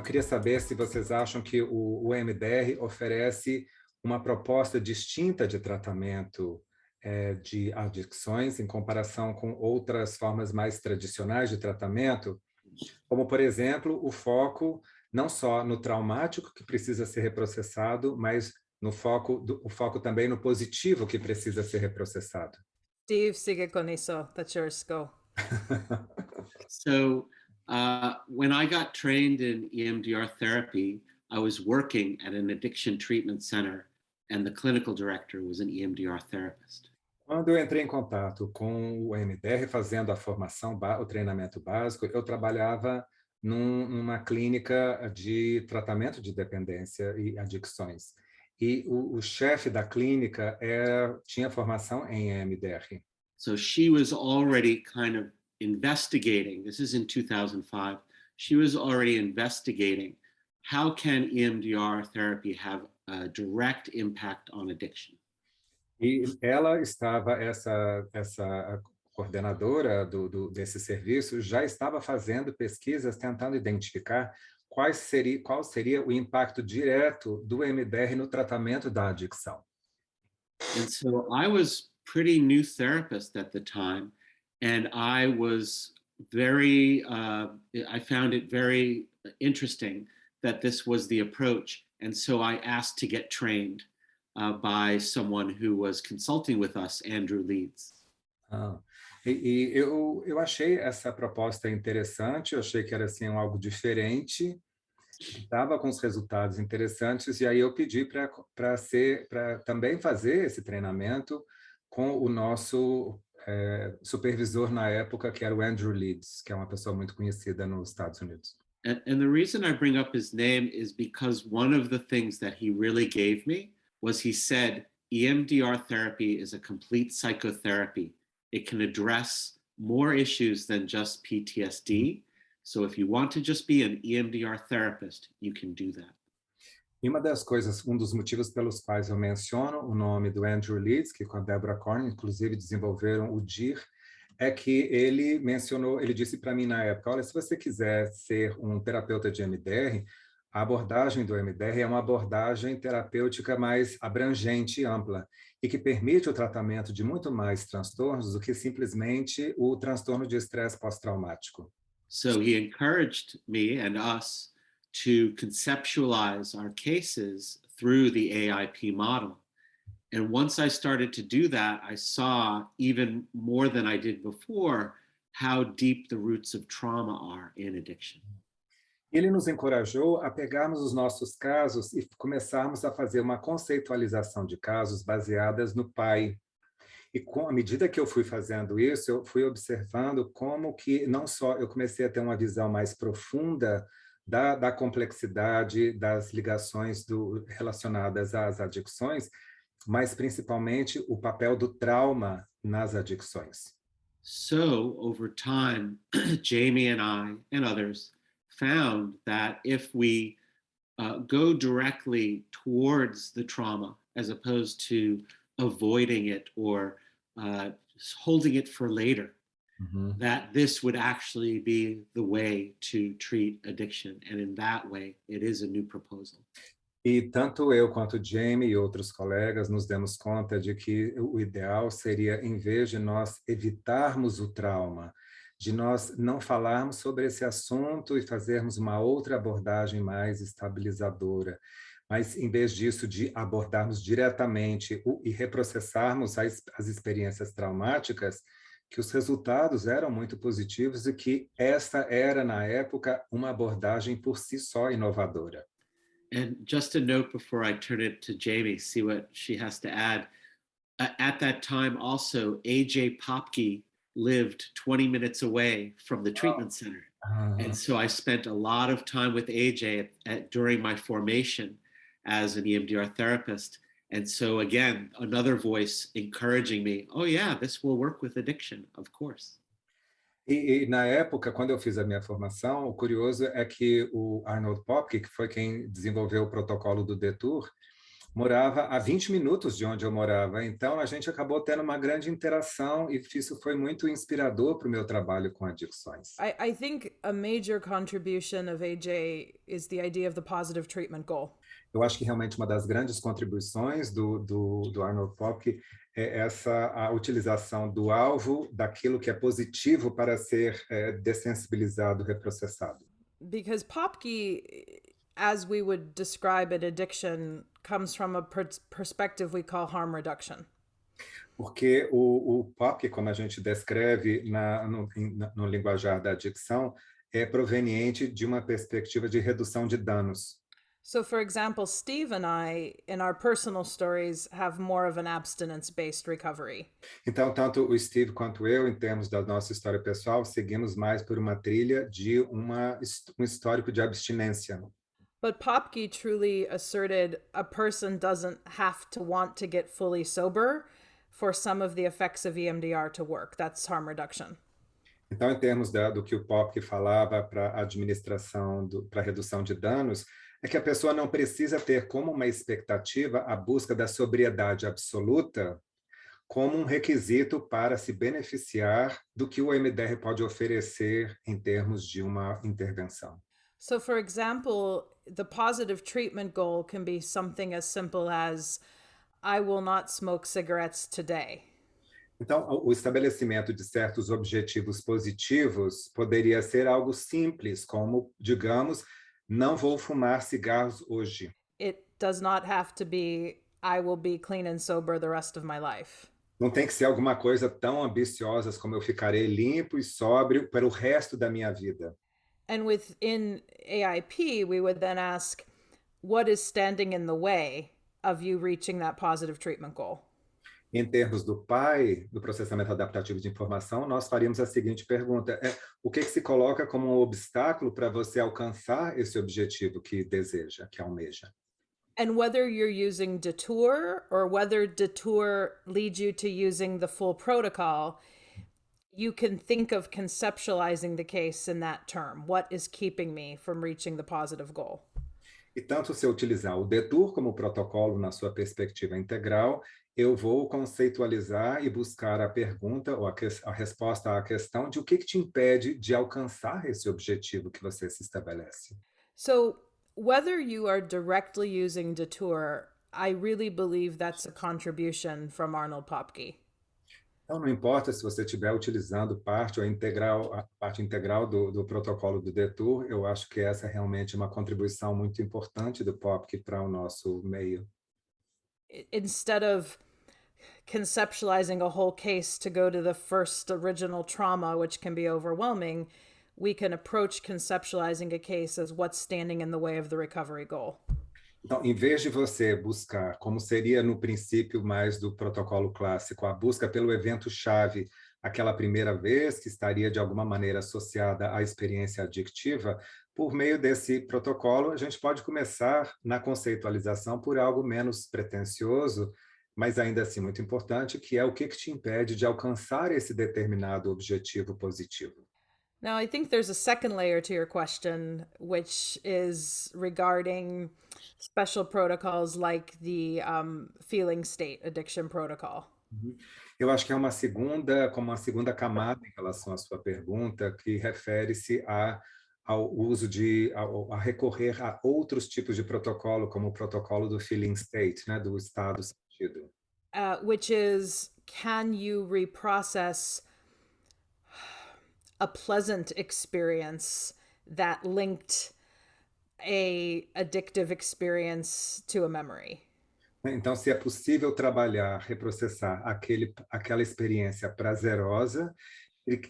Eu queria saber se vocês acham que o EMDR oferece uma proposta distinta de tratamento de adicções em comparação com outras formas mais tradicionais de tratamento, como, por exemplo, o foco não só no traumático que precisa ser reprocessado, mas o foco também no positivo que precisa ser reprocessado. Steve, sigue con eso. That's yours. Go. So when I got trained in EMDR therapy, I was working at an addiction treatment center, and the clinical director was an EMDR therapist. Quando eu entrei em contato com o MDR, fazendo a formação, o treinamento básico, eu trabalhava numa clínica de tratamento de dependência e adicções. E o chefe da clínica tinha formação em EMDR. So she was already kind of investigating, this is in 2005, she was already investigating how can EMDR therapy have a direct impact on addiction. E ela estava, essa coordenadora desse serviço, já estava fazendo pesquisas tentando identificar qual seria o impacto direto do MDR no tratamento da adicção. And so I was pretty new therapist at the time, and I was I found it very interesting that this was the approach. And so I asked to get trained by someone who was consulting with us, Andrew Leeds. Eu achei essa proposta interessante, eu achei que era assim, algo diferente, que estava com os resultados interessantes, e aí eu pedi para também fazer esse treinamento com o nosso supervisor na época, que era o Andrew Leeds, que é uma pessoa muito conhecida nos Estados Unidos. And the reason I bring up his name is because one of the things that he really gave me was he said, EMDR therapy is a complete psychotherapy. It can address more issues than just PTSD. So if you want to just be an EMDR therapist, you can do that. E um dos motivos pelos quais eu menciono o nome do Andrew Leeds, que com a Deborah Corn, inclusive, desenvolveram o DIR, é que ele disse para mim na época, olha, se você quiser ser um terapeuta de MDR, a abordagem do MDR é uma abordagem terapêutica mais abrangente e ampla, e que permite o tratamento de muito mais transtornos do que simplesmente o transtorno de estresse pós-traumático. So he encouraged me and us to conceptualize our cases through the AIP model. And once I started to do that, I saw even more than I did before how deep the roots of trauma are in addiction. Ele nos encorajou a pegarmos os nossos casos e começarmos a fazer uma conceitualização de casos baseadas no pai. E à medida que eu fui fazendo isso, eu fui observando como que não só eu comecei a ter uma visão mais profunda da complexidade das ligações relacionadas às adicções, mas principalmente o papel do trauma nas adicções. So over time, Jamie and I and others found that if we go directly towards the trauma as opposed to avoiding it or holding it for later, that this would actually be the way to treat addiction. And in that way, it is a new proposal. E tanto eu quanto o Jamie e outros colegas nos demos conta de que o ideal seria, em vez de nós evitarmos o trauma, de nós não falarmos sobre esse assunto e fazermos uma outra abordagem mais estabilizadora, mas, em vez disso, de abordarmos diretamente e reprocessarmos as experiências traumáticas, que os resultados eram muito positivos e que essa era, na época, uma abordagem por si só inovadora. And just a note before I turn it to Jamie, see what she has to add. At that time, also, AJ Popke lived 20 minutes away from the treatment center. And so I spent a lot of time with AJ during my formation as an EMDR therapist. And so again, another voice encouraging me, oh yeah, this will work with addiction, of course. E na época, quando eu fiz a minha formação, o curioso é que o Arnold Popke, que foi quem desenvolveu o protocolo do DETUR, Morava a 20 minutos de onde eu morava, então a gente acabou tendo uma grande interação e isso foi muito inspirador para o meu trabalho com adicções. I think a major contribution of AJ is the idea of the positive treatment goal. Eu acho que realmente uma das grandes contribuições do Arnold Popke é essa a utilização do alvo daquilo que é positivo para ser dessensibilizado, reprocessado. Because Popke, as we would describe an addiction, comes from a perspective we call harm reduction. Porque o Popke, como a gente descreve no linguajar da adicção, é proveniente de uma perspectiva de redução de danos. So, for example, Steve and I, in our personal stories, have more of an abstinence based recovery. Então, tanto o Steve quanto eu, em termos da nossa história pessoal, seguimos mais por uma trilha de um histórico de abstinência. But Popke truly asserted a person doesn't have to want to get fully sober for some of the effects of EMDR to work. That's harm reduction. Então, em termos do que o Popke falava para administração, para redução de danos, é que a pessoa não precisa ter como uma expectativa a busca da sobriedade absoluta como um requisito para se beneficiar do que o MDR pode oferecer em termos de uma intervenção. So, for example, the positive treatment goal can be something as simple as I will not smoke cigarettes today. Então, o estabelecimento de certos objetivos positivos poderia ser algo simples, como, digamos, não vou fumar cigarros hoje. It does not have to be I will be clean and sober the rest of my life. Não tem que ser alguma coisa tão ambiciosa como eu ficarei limpo e sóbrio para o resto da minha vida. And within AIP, we would then ask, what is standing in the way of you reaching that positive treatment goal? Em termos do PAI, do processamento adaptativo de informação, nós faríamos a seguinte pergunta: o que se coloca como um obstáculo para você alcançar esse objetivo que deseja, que almeja? And whether you're using Detour or whether Detour leads you to using the full protocol, you can think of conceptualizing the case in that term. What is keeping me from reaching the positive goal? E tanto se eu utilizar o DETUR como protocolo na sua perspectiva integral, eu vou conceitualizar e buscar a pergunta ou a resposta à questão de o que te impede de alcançar esse objetivo que você se estabelece. So, whether you are directly using Detour, I really believe that's a contribution from Arnold Popke. Então, não importa se você estiver utilizando parte ou integral, a parte integral do protocolo do DETUR, eu acho que essa é realmente uma contribuição muito importante do POPC para o nosso meio. Instead of conceptualizing a whole case to go to the first original trauma, which can be overwhelming, we can approach conceptualizing a case as what's standing in the way of the recovery goal. Então, em vez de você buscar, como seria no princípio mais do protocolo clássico, a busca pelo evento-chave, aquela primeira vez que estaria de alguma maneira associada à experiência adictiva, por meio desse protocolo, a gente pode começar na conceitualização por algo menos pretensioso, mas ainda assim muito importante, que é o que te impede de alcançar esse determinado objetivo positivo. Now, I think there's a second layer to your question, which is regarding special protocols like the feeling state addiction protocol. Eu acho que é como uma segunda camada em relação à sua pergunta, que refere-se ao uso a recorrer a outros tipos de protocolo, como o protocolo do feeling state, né, do estado sentido. Which is, can you reprocess a pleasant experience that linked a addictive experience to a memory? Então, se é possível trabalhar, reprocessar aquela experiência prazerosa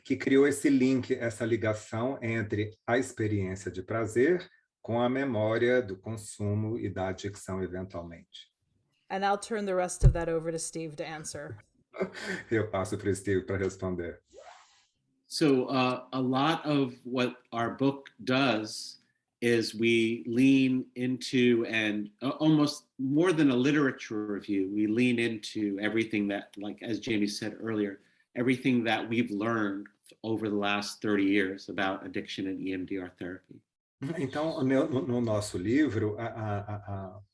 que criou esse link, essa ligação entre a experiência de prazer com a memória do consumo e da adicção, eventualmente. And I'll turn the rest of that over to Steve to answer. Eu passo para o Steve para responder. So a lot of what our book does is we lean into, and almost more than a literature review, we lean into everything that, like as Jamie said earlier, everything that we've learned over the last 30 years about addiction and EMDR therapy. Então, no nosso livro,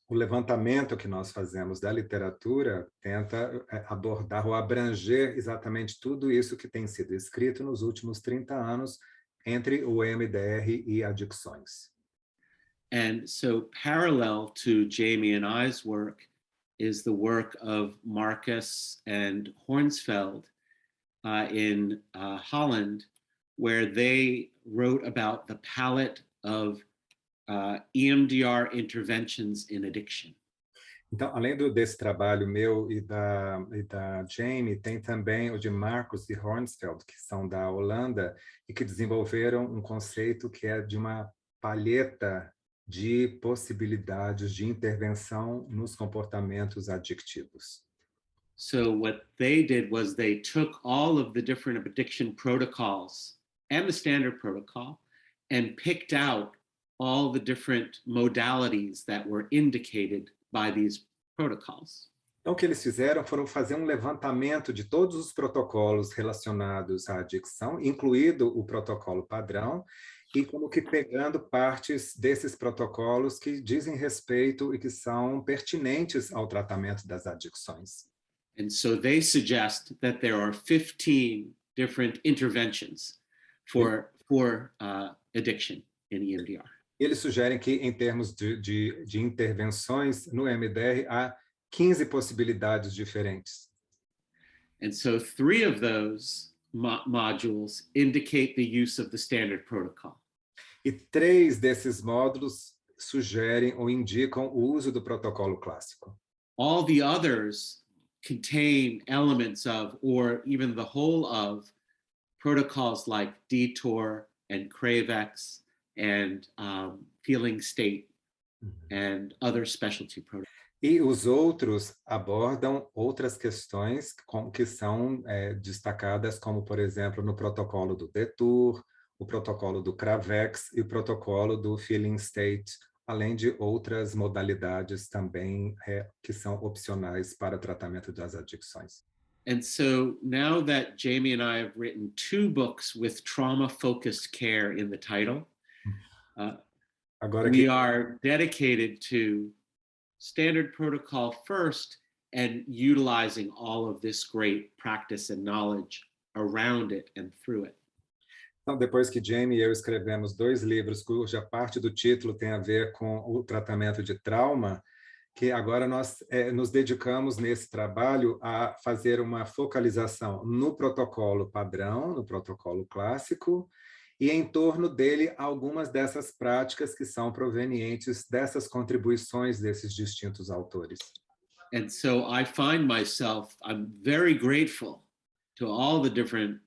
o levantamento que nós fazemos da literatura tenta abordar ou abranger exatamente tudo isso que tem sido escrito nos últimos 30 anos entre o EMDR e adicções. And so, parallel to Jamie and I's work is the work of Marcus and Hornsfeld in Holland, where they wrote about the palette of EMDR interventions in addiction. Então, além desse trabalho meu e da Jamie, tem também o de Marcus e Hornsfeld, que são da Holanda, e que desenvolveram um conceito que é de uma palheta de possibilidades de intervenção nos comportamentos adictivos. So what they did was they took all of the different addiction protocols and the standard protocol and picked out all the different modalities that were indicated by these protocols. Então, o que eles fizeram foram fazer um levantamento de todos os protocolos relacionados à adicção, incluído o protocolo padrão, e como que pegando partes desses protocolos que dizem respeito e que são pertinentes ao tratamento das adicções. And so they suggest that there are 15 different interventions for addiction in EMDR. Eles sugerem que, em termos de intervenções no EMDR, há 15 possibilidades diferentes. And so 3 of those modules indicate the use of the standard protocol. E 3 desses módulos sugerem ou indicam o uso do protocolo clássico. All the others contain elements of, or even the whole of, protocols like DTOR and CRAVEX and feeling state and other specialty protocols. E os outros abordam outras questões que são destacadas, como, por exemplo, no protocolo do DTOR, o protocolo do CRAVEX e o protocolo do feeling state, além de outras modalidades também que são opcionais para o tratamento das adicções. And so now that Jamie and I have written 2 books with trauma-focused care in the title, we are dedicated to standard protocol first and utilizing all of this great practice and knowledge around it and through it. Então, depois que Jamie e eu escrevemos 2 livros cuja parte do título tem a ver com o tratamento de trauma, que agora nós nos dedicamos nesse trabalho a fazer uma focalização no protocolo padrão, no protocolo clássico, e em torno dele algumas dessas práticas que são provenientes dessas contribuições desses distintos autores. And so I find myself, I'm very grateful to all the different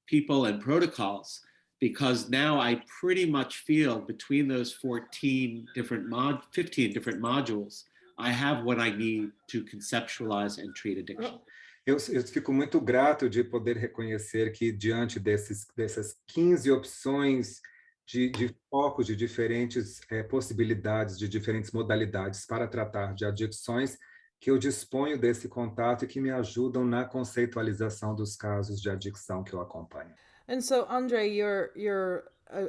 people and protocols, because now I pretty much feel between those 15 different modules, I have what I need to conceptualize and treat addiction. Eu fico muito grato de poder reconhecer que, diante dessas 15 opções de foco, de diferentes possibilidades, de diferentes modalidades para tratar de adicções, que eu disponho desse contato e que me ajudam na conceitualização dos casos de adicção que eu acompanho. And so, Andre, your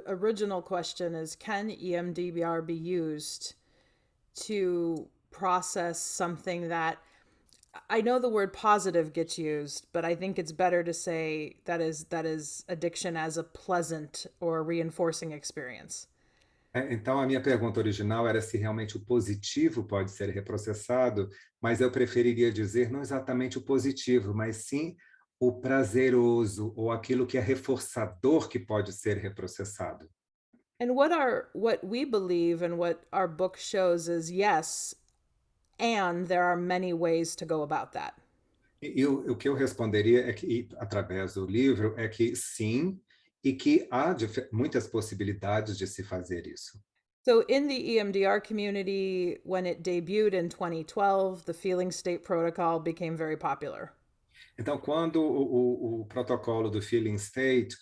original question is, can EMDR be used to process something that, I know the word positive gets used, but I think it's better to say that is addiction as a pleasant or reinforcing experience. Então, a minha pergunta original era se realmente o positivo pode ser reprocessado, mas eu preferiria dizer não exatamente o positivo, mas sim o prazeroso ou aquilo que é reforçador que pode ser reprocessado. And what we believe and what our book shows is yes, and there are many ways to go about that. E o que eu responderia é que, através do livro, é que sim, e que há muitas possibilidades de se fazer isso. So in the EMDR community, when it debuted in 2012, the feeling state protocol became very popular. Então, quando o protocolo do Feeling State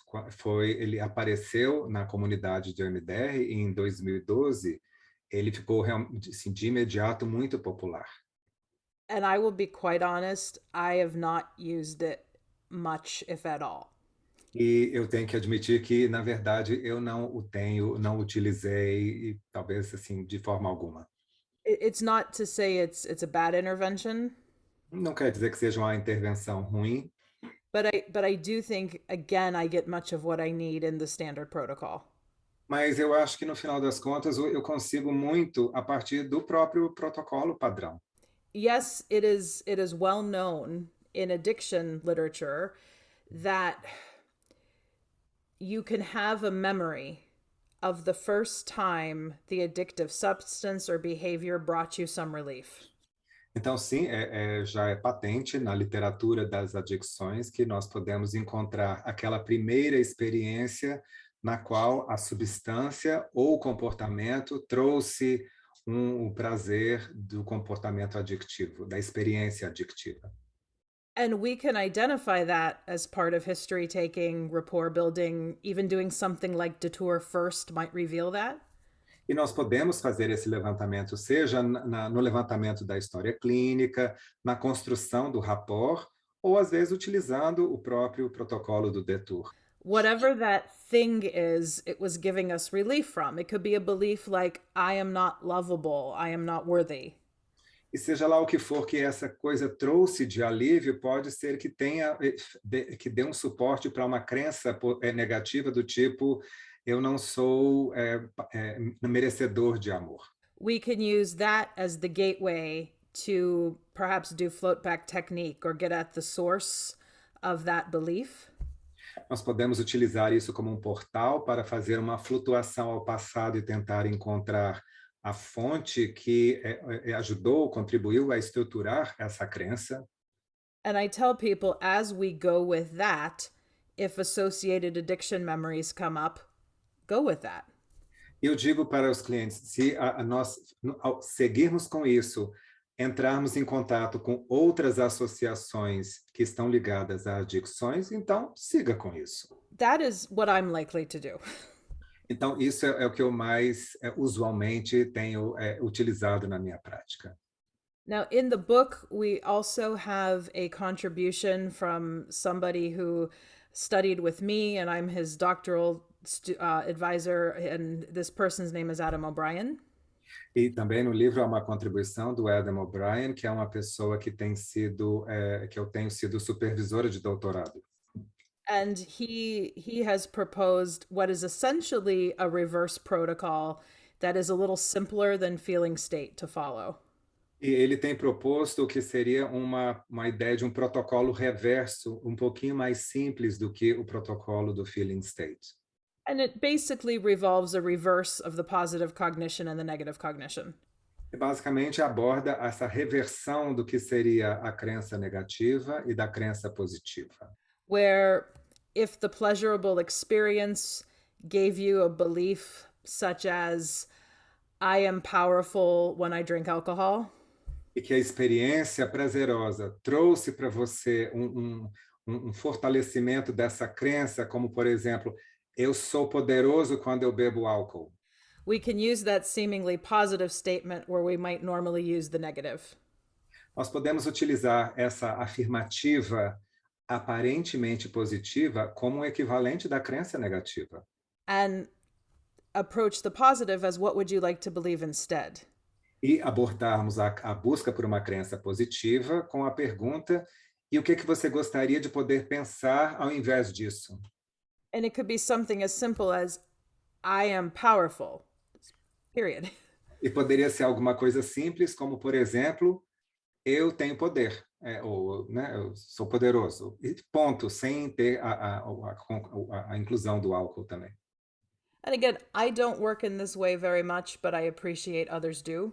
ele apareceu na comunidade de EMDR em 2012, ele ficou assim, de imediato muito popular. And I will be quite honest, I have not used it much, if at all. E eu tenho que admitir que, na verdade, eu não utilizei, e talvez assim, de forma alguma. It's not to say it's a bad intervention, Não quer dizer que seja uma intervenção ruim, but I do think again I get much of what I need in the standard protocol. mas eu acho que no final das contas eu consigo muito a partir do próprio protocolo padrão. Yes, it is well known in addiction literature that you can have a memory of the first time the addictive substance or behavior brought you some relief. Então, sim, já é patente na literatura das adicções que nós podemos encontrar aquela primeira experiência na qual a substância ou o comportamento trouxe o prazer do comportamento adictivo, da experiência adictiva. And we can identify that as part of history taking, rapport building, even doing something like Detour First might reveal that. E nós podemos fazer esse levantamento, seja no levantamento da história clínica, na construção do rapport, ou às vezes utilizando o próprio protocolo do Detour. Whatever that thing is, it was giving us relief from. It could be a belief like, I am not lovable, I am not worthy. E seja lá o que for que essa coisa trouxe de alívio, pode ser que que dê um suporte para uma crença negativa do tipo eu não sou merecedor de amor. We can use that as the gateway to perhaps do float back technique or get at the source of that belief. Nós podemos utilizar isso como um portal para fazer uma flutuação ao passado e tentar encontrar a fonte que ajudou, contribuiu a estruturar essa crença. And I tell people as we go with that, if associated addiction memories come up, go with that. Eu digo para os clientes, se nós ao seguirmos com isso, entrarmos em contato com outras associações que estão ligadas a adicções, então siga com isso. That is what I'm likely to do. Então, isso é o que eu mais usualmente tenho utilizado na minha prática. Now, in the book, we also have a contribution from somebody who studied with me, and I'm his doctoral advisor, and this person's name is Adam O'Brien. E também no livro há uma contribuição do Adam O'Brien, que é uma pessoa que que eu tenho sido supervisora de doutorado. And he has proposed what is essentially a reverse protocol that is a little simpler than feeling state to follow. E ele tem proposto o que seria uma ideia de um protocolo reverso, um pouquinho mais simples do que o protocolo do feeling state. And it basically revolves a reverse of the positive cognition and the negative cognition. E basicamente aborda essa reversão do que seria a crença negativa e da crença positiva. Where if the pleasurable experience gave you a belief such as, I am powerful when I drink alcohol. E que a experiência prazerosa trouxe para você um fortalecimento dessa crença, como, por exemplo, eu sou poderoso quando eu bebo álcool. We can use that seemingly positive statement where we might normally use the negative. Nós podemos utilizar essa afirmativa aparentemente positiva como um equivalente da crença negativa. And approach the positive as what would you like to believe instead? E abordarmos a busca por uma crença positiva com a pergunta: e o que você gostaria de poder pensar ao invés disso? And it could be something as simple as, I am powerful, period. E poderia ser alguma coisa simples, como, por exemplo, eu tenho poder, ou né, eu sou poderoso. E ponto, sem ter a inclusão do álcool também. And again, I don't work in this way very much, but I appreciate others do.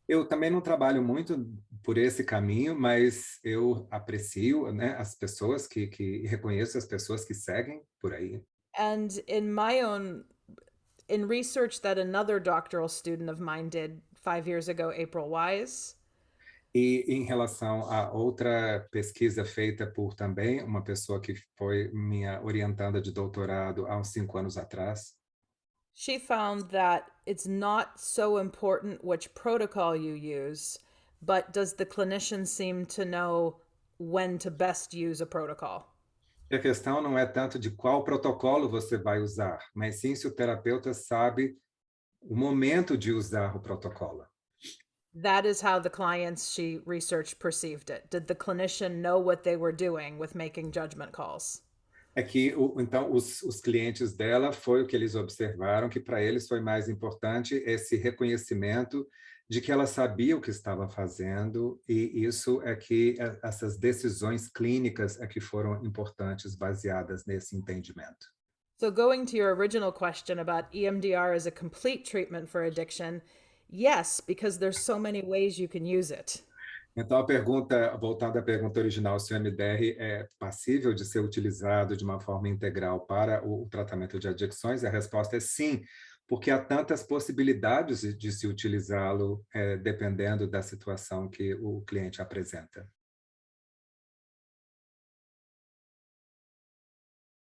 Eu também não trabalho muito por esse caminho, mas eu aprecio, né, as pessoas que reconheço as pessoas que seguem por aí. And in research that another doctoral student of mine did 5 years ago, April Wise. E em relação a outra pesquisa feita por também uma pessoa que foi minha orientanda de doutorado há uns 5 anos atrás, She found that it's not so important which protocol you use, but does the clinician seem to know when to best use a protocol? E a questão não é tanto de qual protocolo você vai usar, mas sim se o terapeuta sabe o momento de usar o protocolo. That is how the clients she researched perceived it. Did the clinician know what they were doing with making judgment calls? É que, então, os clientes dela, foi o que eles observaram, que para eles foi mais importante esse reconhecimento de que ela sabia o que estava fazendo, e isso é que essas decisões clínicas é que foram importantes, baseadas nesse entendimento. So, going to your original question about EMDR as a complete treatment for addiction, yes, because there's so many ways you can use it. Então, a pergunta, voltando à pergunta original, se o MDR é passível de ser utilizado de uma forma integral para o tratamento de adicções, a resposta é sim, porque há tantas possibilidades de se utilizá-lo, dependendo da situação que o cliente apresenta.